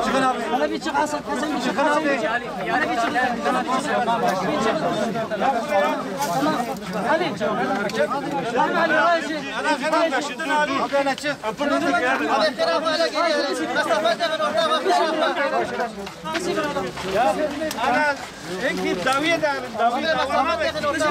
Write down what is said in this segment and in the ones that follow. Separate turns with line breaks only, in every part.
Çıkın abi. Bana bir çık Hasan. Hasan bir çıkın abi. Bana bir çık. Tamam. Hadi. Hadi çık. Abi tarafa öyle geliyor. Mesafe de orada bak.
Ya ana enki daviye de daviye
mesafe de orada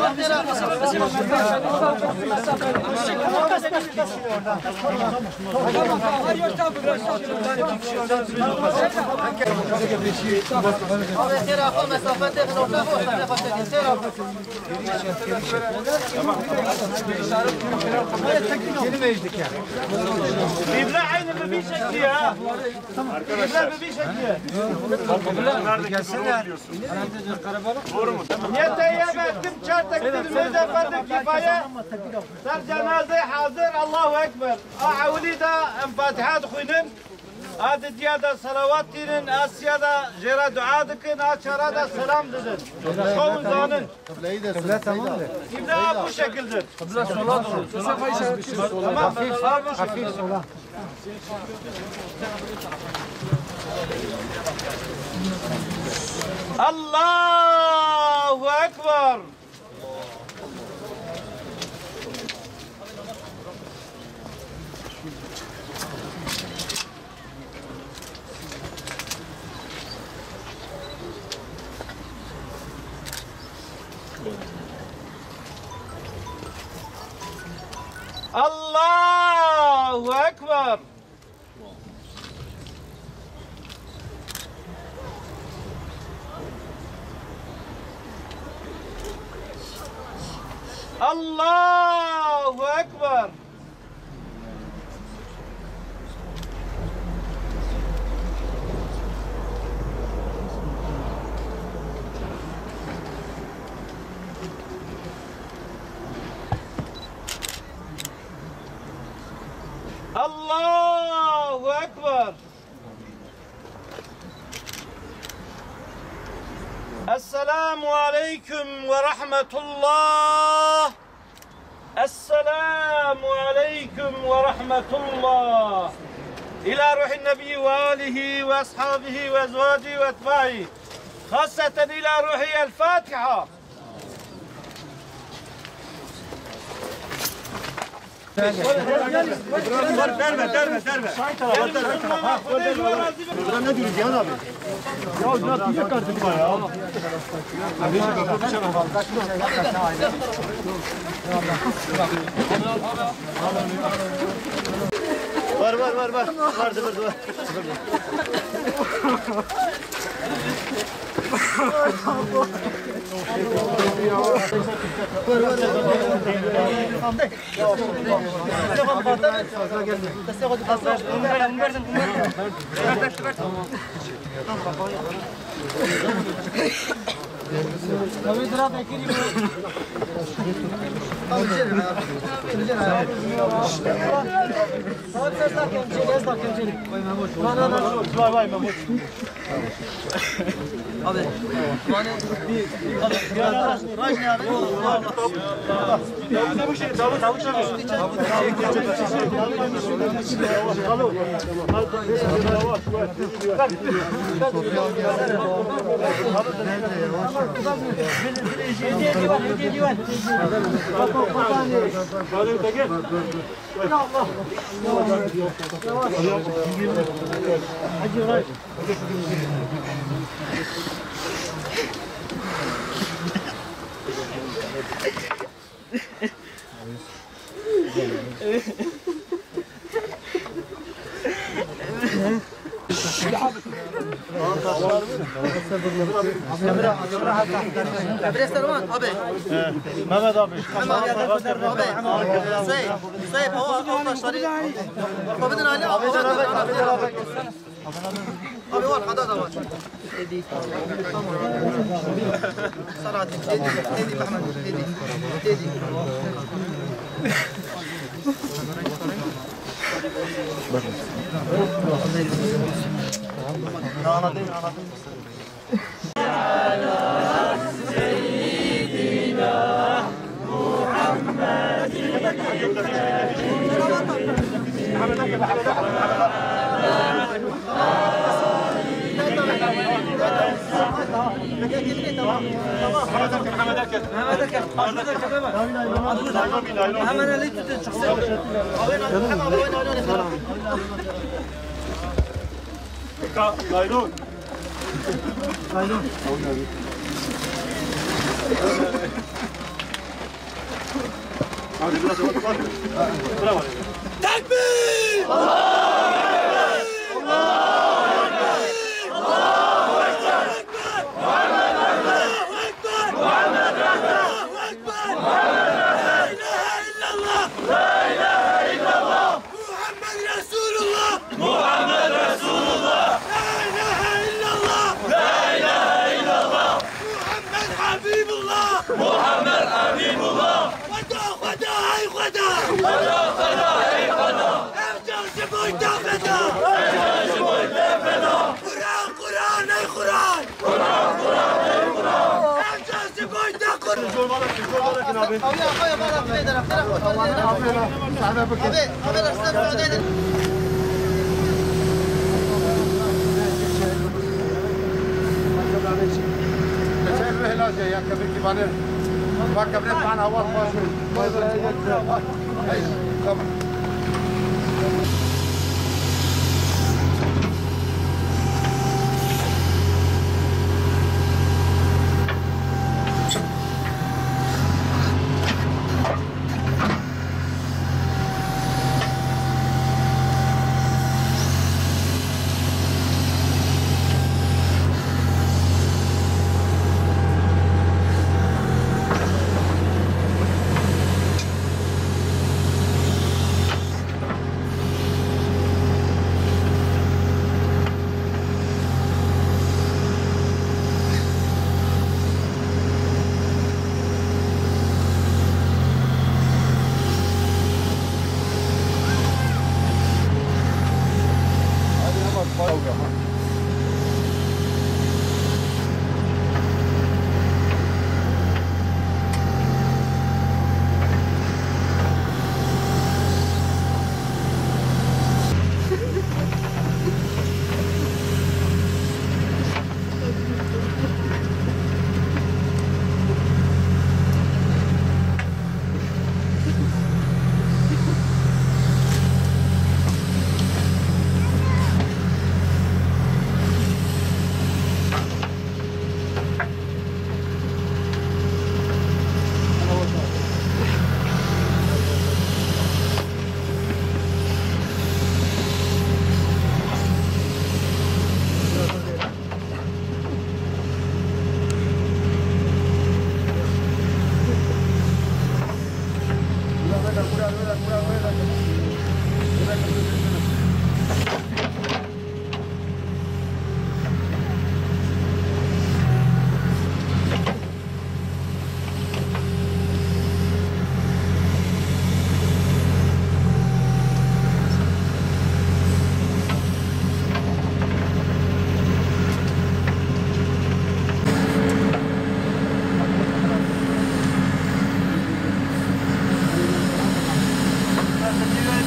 İbra aynı bir şekli ya. İbra bir şekli. Gelsinler. Doğru mu? Yeteyyem ettim çartektir müzefferdir kifaya. Sar cenaze hazır Allahu Ekber. Aavuli da Fatiha dıkuyunun. Adı diyada salavat dinin, Asya'da jera dua dikin, Açar'a da selam dedin. Çoğun zanın.
Kıble tamamdır.
İbra bu şekildir.
Kıble sola doğru.
Tamam.
Hafif sola.
Allahu Ekber. Allahu Ekber. Allahu Ekber. Allahu Ekber. Esselamu Aleyküm ve Rahmetullah. Esselamu Aleyküm ve Rahmetullah. İlâ ruhin nebiyyi ve âlihi ve ashabihi ve ezvâcihi ve etbâhi. Khassaten ilâ ruhi el Fatiha. Derme.
Burada ne diyoruz Cihan abi? Ya ne diyecek artık ya?
Var. Vardı. Mehmet abi.
Sayıp hava taşları. Babadın hali abi. Abi var, hada da var. Salahattin, dedi Mehmet, dedi. Anladım. Hemen eli tutun çıksın.
Laylon. Hadi biraz bak. Bravo.
Tekbir! Muhammed Habibullah. Veda hay veda. Veda hay veda. Evcası boyda feda. Evcası boyda feda. Kur'an ey Kur'an. Kur'an ey Kur'an. Evcası boyda Kur'an.
يا كبير كبانير ما كبرت معنا هوا فاشل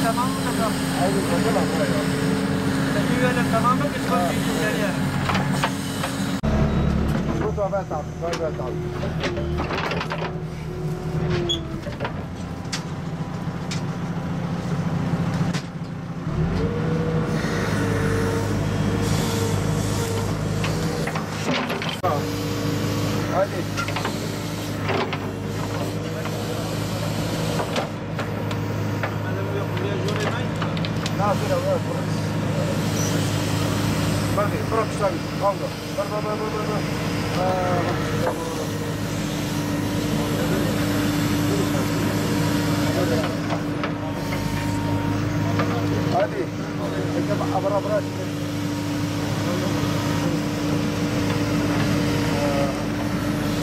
tamam mı da? Öyle tamam mı? Biz konuşuyoruz ya.
Bu da ben tabii. Hadi. Nasıl ya? Bak, bırak sen. Kaldı. Hadi. Ekle abra.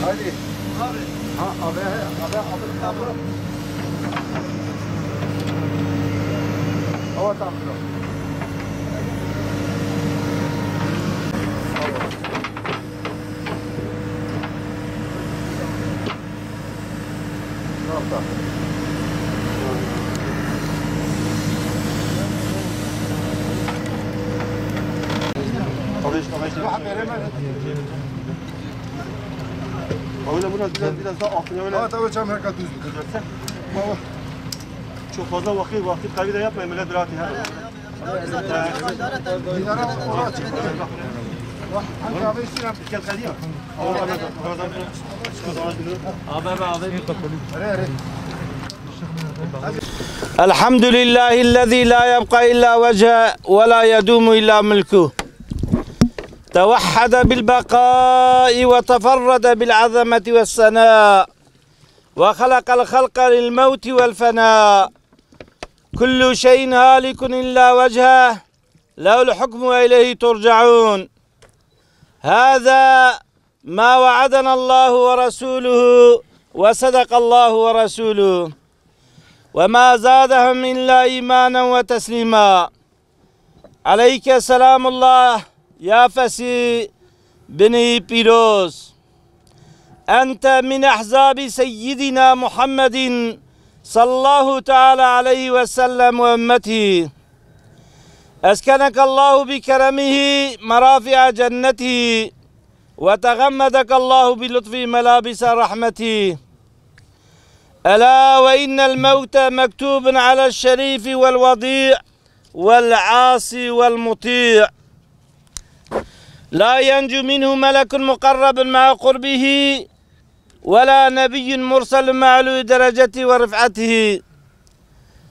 Hadi. Abi. Ha, abi. Hava tamam.
Öyle biraz daha altına öyle.
Evet evet çam herkes düz tutacak. Baba.
Çok fazla vakit kaybı da yapmayın öyle rahat ya.
Dinara oraya çık. Hangi abi istiyorum?
Gel kalıyor.
الحمد لله الذي لا يبقى إلا وجهه ولا يدوم إلا ملكه توحد بالبقاء وتفرد بالعظمة والثناء وخلق الخلق للموت والفناء كل شيء هالك إلا وجهه له الحكم وإليه ترجعون هذا ما وعدنا الله ورسوله وصدق الله ورسوله وما زادهم إلا إيمانا وتسليما عليك سلام الله يا فسي بني بيروز أنت من أحزاب سيدنا محمد صلى الله تعالى عليه وسلم وأمته أسكنك الله بكرمه مرافع جنته وتغمدك الله بلطف ملابس رحمته ألا وإن الموت مكتوب على الشريف والوضيع والعاصي والمطيع لا ينجو منه ملك مقرب مع قربه ولا نبي مرسل مع علو درجته ورفعته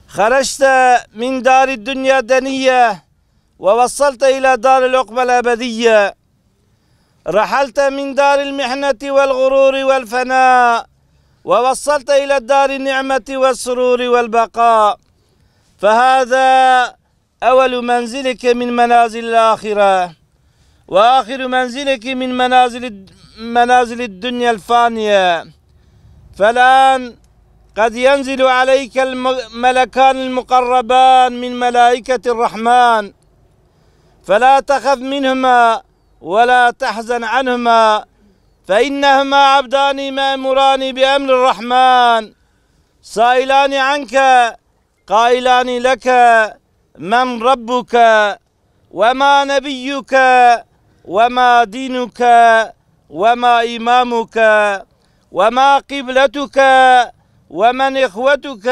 خرجت من دار الدنيا دنية ووصلت إلى دار العقبى الأبدية رحلت من دار المحنة والغرور والفناء ووصلت إلى الدار النعمة والسرور والبقاء فهذا أول منزلك من منازل الآخرة وآخر منزلك من منازل الدنيا الفانية فالآن قد ينزل عليك الملكان المقربان من ملائكة الرحمن فلا تخف منهما ولا تحزن عنهما فإنهما عبدان مأموران بأمر الرحمن سائلان عنك قائلان لك من ربك وما نبيك وما دينك وما إمامك وما قبلتك ومن إخوتك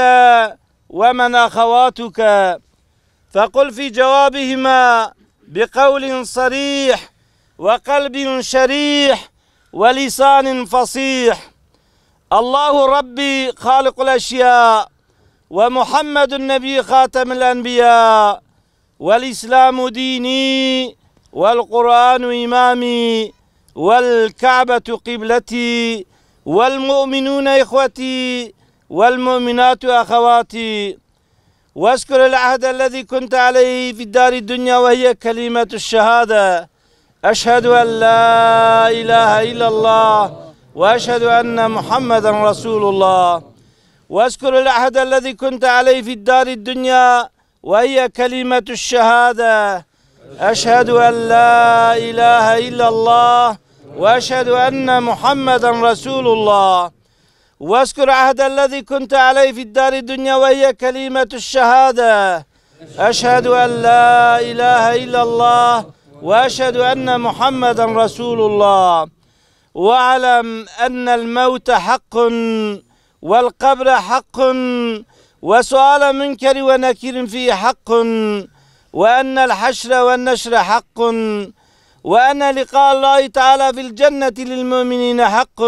ومن أخواتك فقل في جوابهما بقول صريح وقلب شريح ولسان فصيح الله ربي خالق الأشياء ومحمد النبي خاتم الأنبياء والإسلام ديني والقرآن إمامي والكعبة قبلتي والمؤمنون إخوتي والمؤمنات أخواتي واذكر العهد الذي كنت عليه في الدار الدنيا وهي كلمة الشهادة أشهد أن لا إله إلا الله وأشهد أن محمدا رسول الله واذكر العهد الذي كنت عليه في الدار الدنيا وهي كلمة الشهادة أشهد أن لا إله إلا الله وأشهد أن محمدا رسول الله واذكر عهد الذي كنت عليه في الدار الدنيا وهي كلمة الشهادة أشهد أن لا إله إلا الله وأشهد أن محمدا رسول الله. واعلم أن الموت حق والقبر حق وسؤال منكر ونكير فيه حق وأن الحشر والنشر حق وأن لقاء الله تعالى في الجنة للمؤمنين حق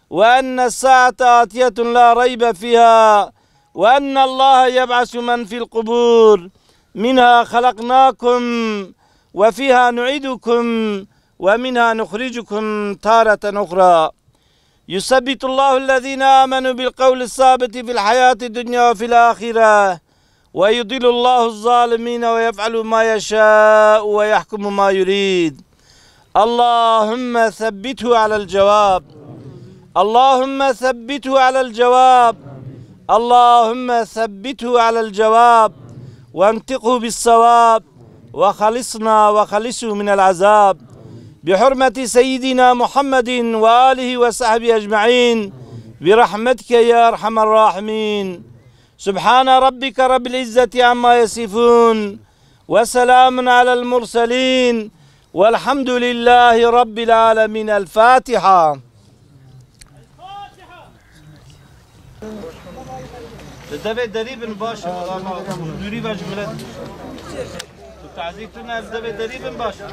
وأن الساعة آتية لا ريب فيها وأن الله يبعث من في القبور منها خلقناكم وفيها نعيدكم ومنها نخرجكم تارة أخرى. يثبت الله الذين آمنوا بالقول الثابت في الحياة الدنيا وفي الآخرة ويضل الله الظالمين ويفعل ما يشاء ويحكم ما يريد. اللهم ثبته على الجواب، اللهم ثبته على الجواب، اللهم ثبته على الجواب وانطقه بالصواب وخلصنا وخلصه من العذاب بحرمة سيدنا محمد وآله وصحبه أجمعين برحمتك يا أرحم الراحمين. سبحان ربك رب العزة عما يصفون وسلام على المرسلين والحمد لله رب العالمين. الفاتحة. الدبي دريب باشا دوري باش بلد تعزيتنا الدبي دريب باشا.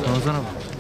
خذ